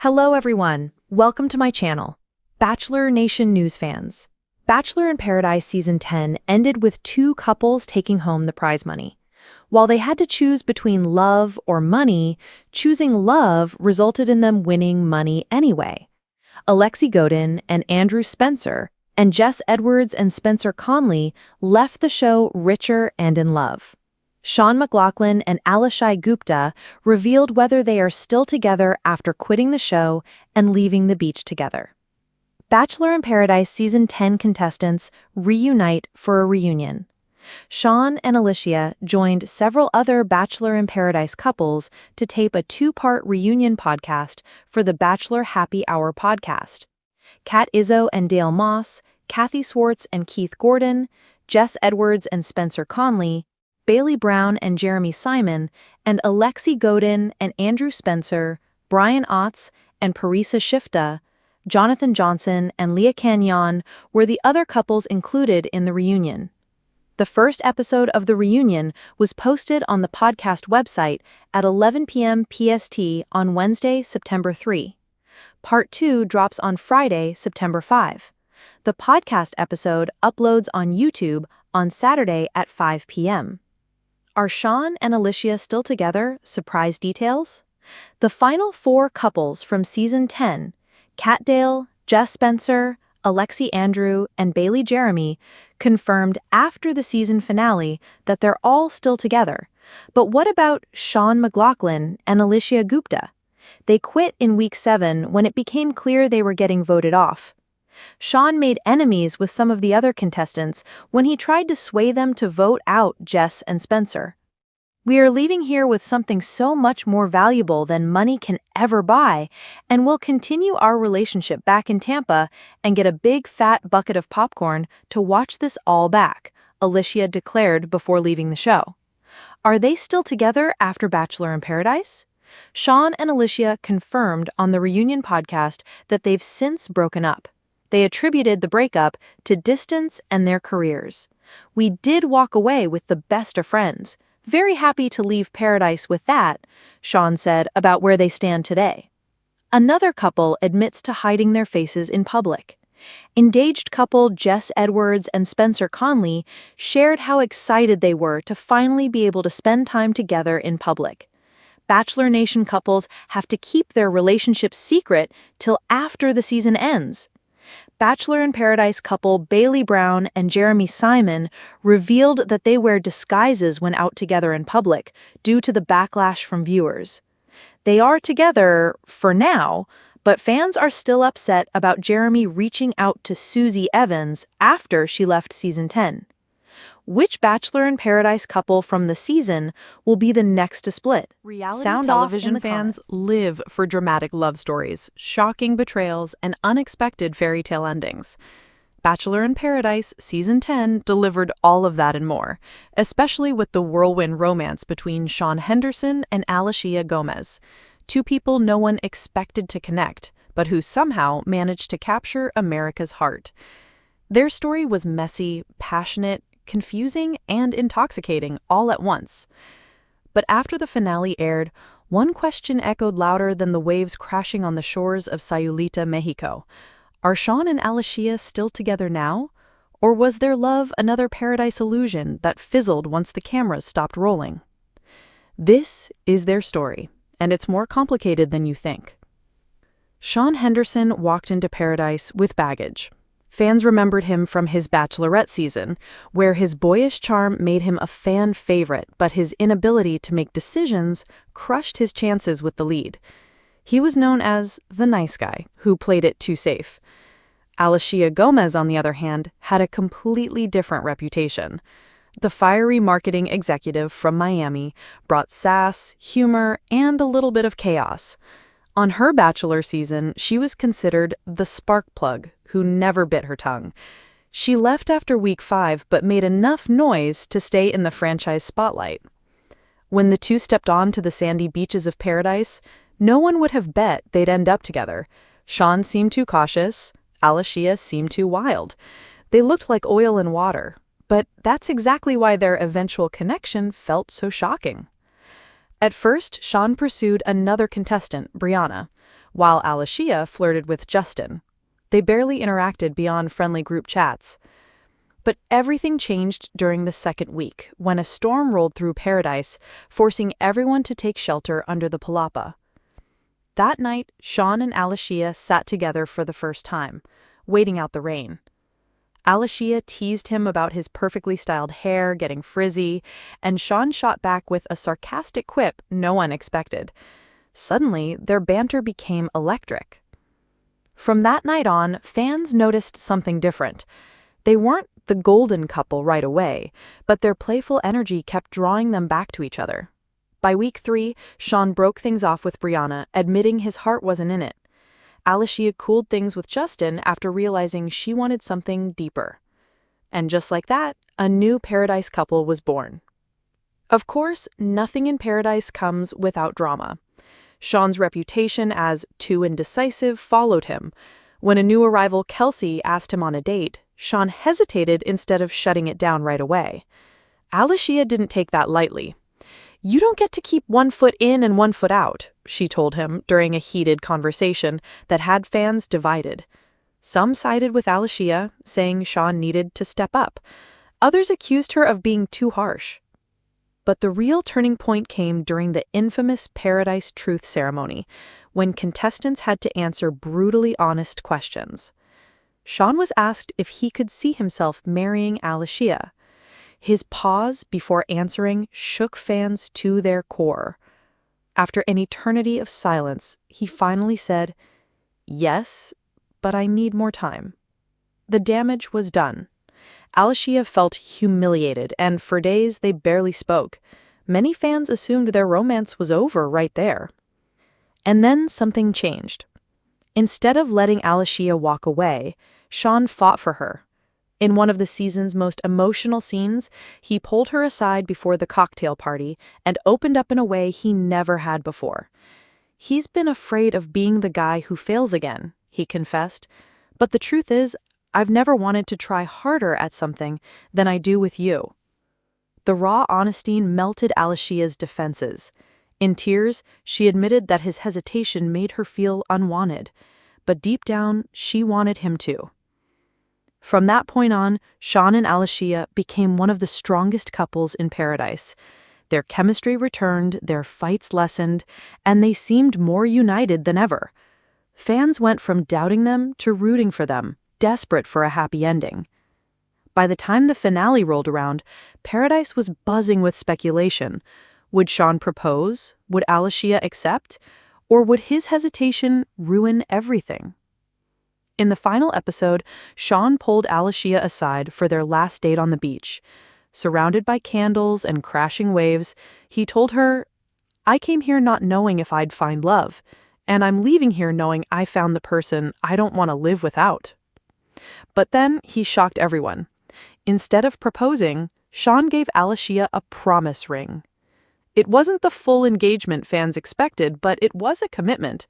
Hello everyone, welcome to my channel, Bachelor Nation News fans. Bachelor in Paradise Season 10 ended with two couples taking home the prize money. While they had to choose between love or money, choosing love resulted in them winning money anyway. Alexi Godin and Andrew Spencer and Jess Edwards and Spencer Conley left the show richer and in love. Sean McLaughlin and Allyshia Gupta revealed whether they are still together after quitting the show and leaving the beach together. Bachelor in Paradise Season 10 contestants reunite for a reunion. Sean and Allyshia joined several other Bachelor in Paradise couples to tape a two-part reunion podcast for the Bachelor Happy Hour podcast. Kat Izzo and Dale Moss, Kathy Swartz and Keith Gordon, Jess Edwards and Spencer Conley, Bailey Brown and Jeremy Simon, and Alexi Godin and Andrew Spencer, Brian Otts and Parisa Shifta, Jonathan Johnson and Leah Canyon were the other couples included in the reunion. The first episode of the reunion was posted on the podcast website at 11 p.m. PST on Wednesday, September 3. Part 2 drops on Friday, September 5. The podcast episode uploads on YouTube on Saturday at 5 p.m. Are Sean and Allyshia still together? Surprise details? The final four couples from Season 10, Kat Dale, Jess Spencer, Alexi Andrew, and Bailey Jeremy, confirmed after the season finale that they're all still together. But what about Sean McLaughlin and Allyshia Gupta? They quit in Week 7 when it became clear they were getting voted off. Sean made enemies with some of the other contestants when he tried to sway them to vote out Jess and Spencer. "We are leaving here with something so much more valuable than money can ever buy, and we'll continue our relationship back in Tampa and get a big fat bucket of popcorn to watch this all back," Allyshia declared before leaving the show. Are they still together after Bachelor in Paradise? Sean and Allyshia confirmed on the reunion podcast that they've since broken up. They attributed the breakup to distance and their careers. "We did walk away with the best of friends. Very happy to leave Paradise with that," Sean said about where they stand today. Another couple admits to hiding their faces in public. Engaged couple Jess Edwards and Spencer Conley shared how excited they were to finally be able to spend time together in public. Bachelor Nation couples have to keep their relationship secret till after the season ends. Bachelor in Paradise couple Bailey Brown and Jeremy Simon revealed that they wear disguises when out together in public due to the backlash from viewers. They are together for now, but fans are still upset about Jeremy reaching out to Susie Evans after she left Season 10. Which Bachelor in Paradise couple from the season will be the next to split? Reality television fans live for dramatic love stories, shocking betrayals, and unexpected fairy tale endings. Bachelor in Paradise Season 10 delivered all of that and more, especially with the whirlwind romance between Sean Henderson and Allyshia Gomez, two people no one expected to connect, but who somehow managed to capture America's heart. Their story was messy, passionate, confusing, and intoxicating all at once. But after the finale aired, one question echoed louder than the waves crashing on the shores of Sayulita, Mexico. Are Sean and Allyshia still together now? Or was their love another paradise illusion that fizzled once the cameras stopped rolling? This is their story, and it's more complicated than you think. Sean Henderson walked into Paradise with baggage. Fans remembered him from his Bachelorette season, where his boyish charm made him a fan favorite, but his inability to make decisions crushed his chances with the lead. He was known as the nice guy who played it too safe. Allyshia Gomez, on the other hand, had a completely different reputation. The fiery marketing executive from Miami brought sass, humor, and a little bit of chaos. On her Bachelor season, she was considered the spark plug who never bit her tongue. She left after Week 5 but made enough noise to stay in the franchise spotlight. When the two stepped on to the sandy beaches of Paradise, no one would have bet they'd end up together. Sean seemed too cautious, Allyshia seemed too wild. They looked like oil and water, but that's exactly why their eventual connection felt so shocking. At first, Sean pursued another contestant, Brianna. while Allyshia flirted with Justin. They barely interacted beyond friendly group chats. But everything changed during the second week, when a storm rolled through Paradise, forcing everyone to take shelter under the palapa. That night, Sean and Allyshia sat together for the first time, waiting out the rain. Allyshia teased him about his perfectly styled hair getting frizzy, and Sean shot back with a sarcastic quip no one expected. Suddenly, their banter became electric. From that night on, fans noticed something different. They weren't the golden couple right away, but their playful energy kept drawing them back to each other. By week 3, Sean broke things off with Brianna, admitting his heart wasn't in it. Allyshia cooled things with Justin after realizing she wanted something deeper. And just like that, a new Paradise couple was born. Of course, nothing in Paradise comes without drama. Sean's reputation as too indecisive followed him. When a new arrival, Kelsey, asked him on a date, Sean hesitated instead of shutting it down right away. Allyshia didn't take that lightly. "You don't get to keep one foot in and one foot out," she told him during a heated conversation that had fans divided. Some sided with Allyshia, saying Sean needed to step up. Others accused her of being too harsh. But the real turning point came during the infamous Paradise Truth ceremony, when contestants had to answer brutally honest questions. Sean was asked if he could see himself marrying Allyshia. His pause before answering shook fans to their core. After an eternity of silence, he finally said, "Yes, but I need more time." The damage was done. Allyshia felt humiliated, and for days they barely spoke. Many fans assumed their romance was over right there. And then something changed. Instead of letting Allyshia walk away, Sean fought for her. In one of the season's most emotional scenes, he pulled her aside before the cocktail party and opened up in a way he never had before. "He's been afraid of being the guy who fails again," he confessed. "But the truth is, I've never wanted to try harder at something than I do with you." The raw honesty melted Allyshia's defenses. In tears, she admitted that his hesitation made her feel unwanted, but deep down, she wanted him to. From that point on, Sean and Allyshia became one of the strongest couples in Paradise. Their chemistry returned, their fights lessened, and they seemed more united than ever. Fans went from doubting them to rooting for them, desperate for a happy ending. By the time the finale rolled around, Paradise was buzzing with speculation. Would Sean propose? Would Allyshia accept? Or would his hesitation ruin everything? In the final episode, Sean pulled Allyshia aside for their last date on the beach. Surrounded by candles and crashing waves, he told her, "I came here not knowing if I'd find love, and I'm leaving here knowing I found the person I don't want to live without." But then he shocked everyone. Instead of proposing, Sean gave Allyshia a promise ring. It wasn't the full engagement fans expected, but it was a commitment.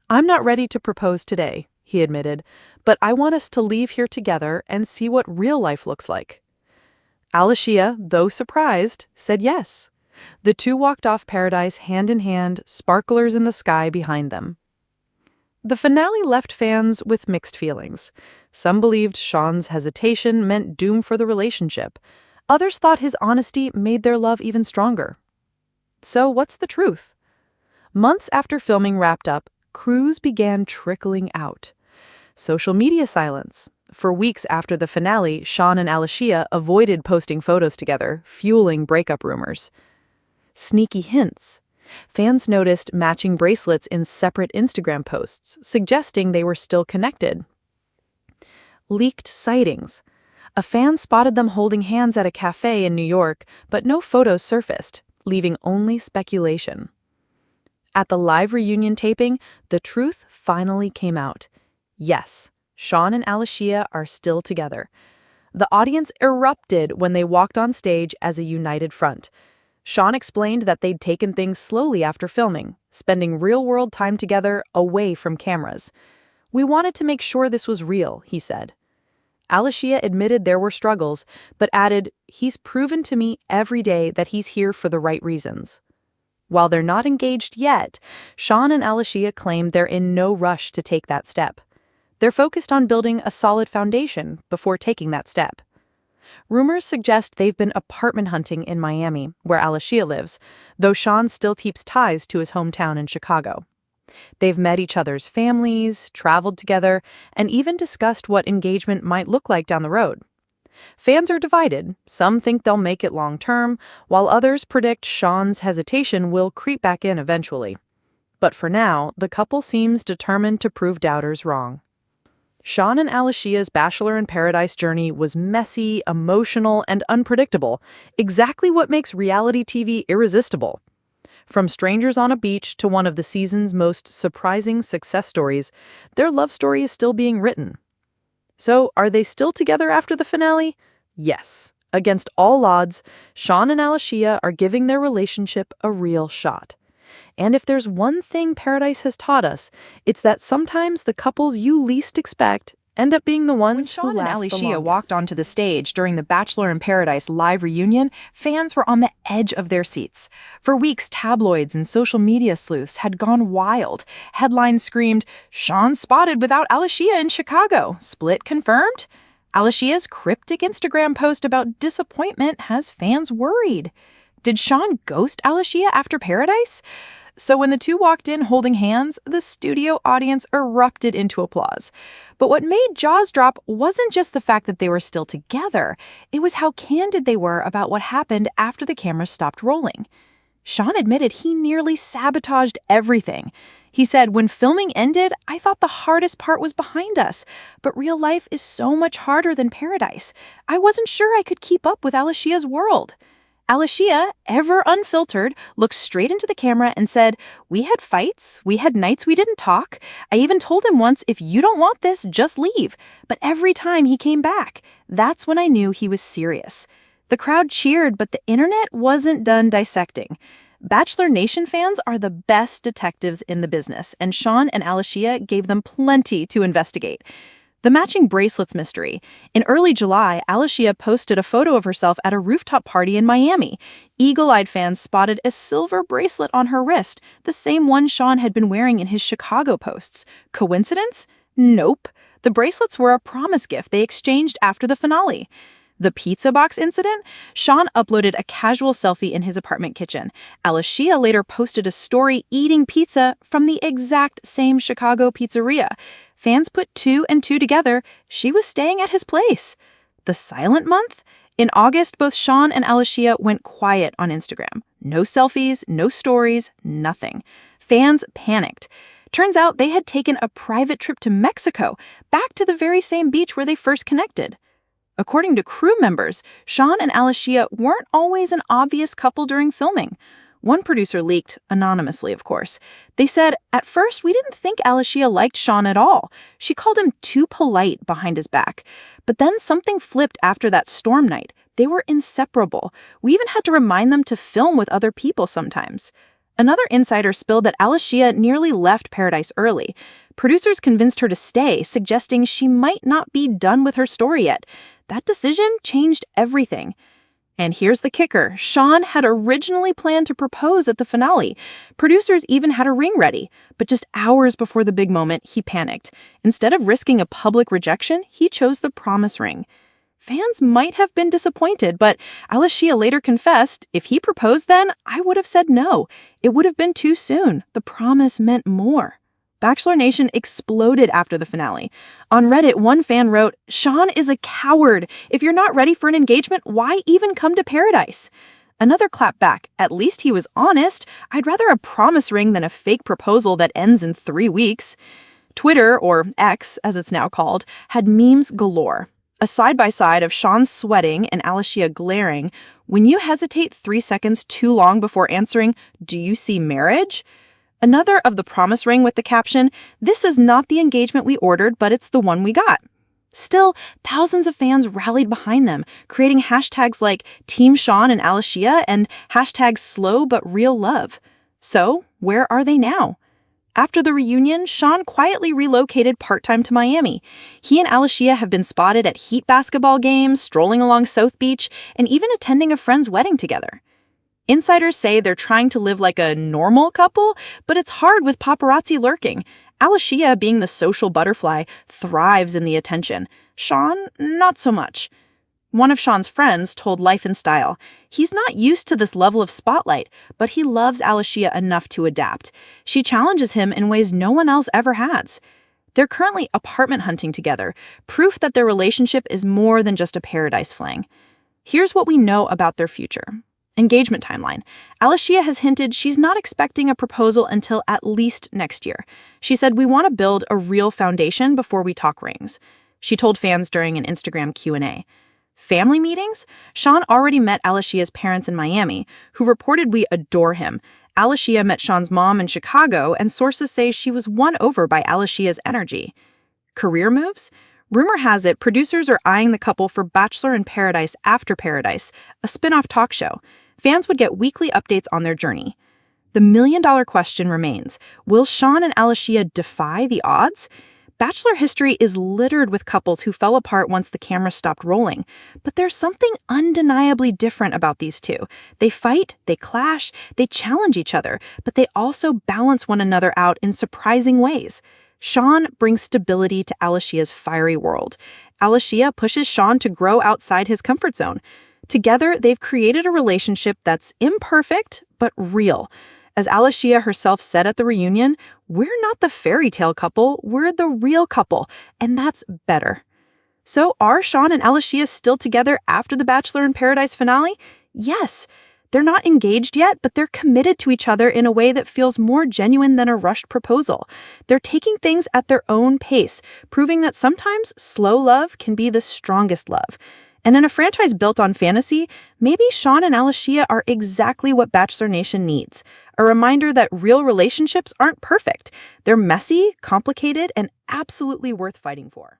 "I'm not ready to propose today," he admitted, "but I want us to leave here together and see what real life looks like." Allyshia, though surprised, said yes. The two walked off Paradise hand in hand, sparklers in the sky behind them. The finale left fans with mixed feelings. Some believed Sean's hesitation meant doom for the relationship. Others thought his honesty made their love even stronger. So what's the truth? Months after filming wrapped up, clues began trickling out. Social media silence. For weeks after the finale, Sean and Allyshia avoided posting photos together, fueling breakup rumors. Sneaky hints. Fans noticed matching bracelets in separate Instagram posts, suggesting they were still connected. Leaked sightings. A fan spotted them holding hands at a cafe in New York, but no photos surfaced, leaving only speculation. At the live reunion taping, the truth finally came out. Yes, Sean and Allyshia are still together. The audience erupted when they walked on stage as a united front. Sean explained that they'd taken things slowly after filming, spending real-world time together away from cameras. "We wanted to make sure this was real," he said. Allyshia admitted there were struggles, but added, "He's proven to me every day that he's here for the right reasons." While they're not engaged yet, Sean and Allyshia claim they're in no rush to take that step. They're focused on building a solid foundation before taking that step. Rumors suggest they've been apartment hunting in Miami, where Allyshia lives, though Sean still keeps ties to his hometown in Chicago. They've met each other's families, traveled together, and even discussed what engagement might look like down the road. Fans are divided. Some think they'll make it long-term, while others predict Sean's hesitation will creep back in eventually. But for now, the couple seems determined to prove doubters wrong. Sean and Allyshia's Bachelor in Paradise journey was messy, emotional, and unpredictable, exactly what makes reality TV irresistible. From strangers on a beach to one of the season's most surprising success stories, their love story is still being written. So, are they still together after the finale? Yes. Against all odds, Sean and Allyshia are giving their relationship a real shot. And if there's one thing Paradise has taught us, it's that sometimes the couples you least expect end up being the ones who last the longest. When Sean and Allyshia walked onto the stage during the Bachelor in Paradise live reunion, fans were on the edge of their seats. For weeks, tabloids and social media sleuths had gone wild. Headlines screamed, "Sean spotted without Allyshia in Chicago. Split confirmed?" Allyshia's cryptic Instagram post about disappointment has fans worried. Did Sean ghost Allyshia after Paradise? So when the two walked in holding hands, the studio audience erupted into applause. But what made jaws drop wasn't just the fact that they were still together. It was how candid they were about what happened after the cameras stopped rolling. Sean admitted he nearly sabotaged everything. He said, "When filming ended, I thought the hardest part was behind us. But real life is so much harder than Paradise. I wasn't sure I could keep up with Allyshia's world." Allyshia, ever unfiltered, looked straight into the camera and said, "We had fights, we had nights we didn't talk. I even told him once, if you don't want this, just leave. But every time he came back, that's when I knew he was serious." The crowd cheered, but the internet wasn't done dissecting. Bachelor Nation fans are the best detectives in the business, and Sean and Allyshia gave them plenty to investigate. The matching bracelets mystery. In early July, Allyshia posted a photo of herself at a rooftop party in Miami. Eagle-eyed fans spotted a silver bracelet on her wrist, the same one Sean had been wearing in his Chicago posts. Coincidence? Nope. The bracelets were a promise gift they exchanged after the finale. The pizza box incident? Sean uploaded a casual selfie in his apartment kitchen. Allyshia later posted a story eating pizza from the exact same Chicago pizzeria. Fans put two and two together. She was staying at his place. The silent month? In August, both Sean and Allyshia went quiet on Instagram. No selfies, no stories, nothing. Fans panicked. Turns out they had taken a private trip to Mexico, back to the very same beach where they first connected. According to crew members, Sean and Allyshia weren't always an obvious couple during filming. One producer leaked, anonymously of course. They said, "At first we didn't think Allyshia liked Sean at all. She called him too polite behind his back. But then something flipped after that storm night. They were inseparable. We even had to remind them to film with other people sometimes." Another insider spilled that Allyshia nearly left Paradise early. Producers convinced her to stay, suggesting she might not be done with her story yet. That decision changed everything. And here's the kicker. Sean had originally planned to propose at the finale. Producers even had a ring ready. But just hours before the big moment, he panicked. Instead of risking a public rejection, he chose the promise ring. Fans might have been disappointed, but Allyshia later confessed, "If he proposed then, I would have said no. It would have been too soon. The promise meant more." Bachelor Nation exploded after the finale. On Reddit, one fan wrote, "Sean is a coward. If you're not ready for an engagement, why even come to Paradise?" Another clapped back. "At least he was honest. I'd rather a promise ring than a fake proposal that ends in 3 weeks." Twitter, or X as it's now called, had memes galore. A side-by-side of Sean sweating and Allyshia glaring. "When you hesitate 3 seconds too long before answering, do you see marriage?" Another of the promise ring with the caption, "This is not the engagement we ordered, but it's the one we got." Still, thousands of fans rallied behind them, creating hashtags like Team Sean and Allyshia and hashtag slow but real love. So, where are they now? After the reunion, Sean quietly relocated part-time to Miami. He and Allyshia have been spotted at Heat basketball games, strolling along South Beach, and even attending a friend's wedding together. Insiders say they're trying to live like a normal couple, but it's hard with paparazzi lurking. Allyshia, being the social butterfly, thrives in the attention. Sean, not so much. One of Sean's friends told Life and Style, he's not used to this level of spotlight, but he loves Allyshia enough to adapt. She challenges him in ways no one else ever has. They're currently apartment hunting together, proof that their relationship is more than just a paradise fling. Here's what we know about their future. Engagement timeline. Allyshia has hinted she's not expecting a proposal until at least next year. She said, "We want to build a real foundation before we talk rings." She told fans during an Instagram Q&A. Family meetings? Sean already met Allyshia's parents in Miami, who reportedly adore him. Allyshia met Sean's mom in Chicago, and sources say she was won over by Allyshia's energy. Career moves? Rumor has it producers are eyeing the couple for Bachelor in Paradise After Paradise, a spin-off talk show. Fans would get weekly updates on their journey. The million-dollar question remains, will Sean and Allyshia defy the odds? Bachelor history is littered with couples who fell apart once the camera stopped rolling. But there's something undeniably different about these two. They fight, they clash, they challenge each other, but they also balance one another out in surprising ways. Sean brings stability to Allyshia's fiery world. Allyshia pushes Sean to grow outside his comfort zone. Together, they've created a relationship that's imperfect, but real. As Allyshia herself said at the reunion, "We're not the fairy tale couple, we're the real couple, and that's better." So are Sean and Allyshia still together after the Bachelor in Paradise finale? Yes. They're not engaged yet, but they're committed to each other in a way that feels more genuine than a rushed proposal. They're taking things at their own pace, proving that sometimes slow love can be the strongest love. And in a franchise built on fantasy, maybe Sean and Allyshia are exactly what Bachelor Nation needs. A reminder that real relationships aren't perfect. They're messy, complicated, and absolutely worth fighting for.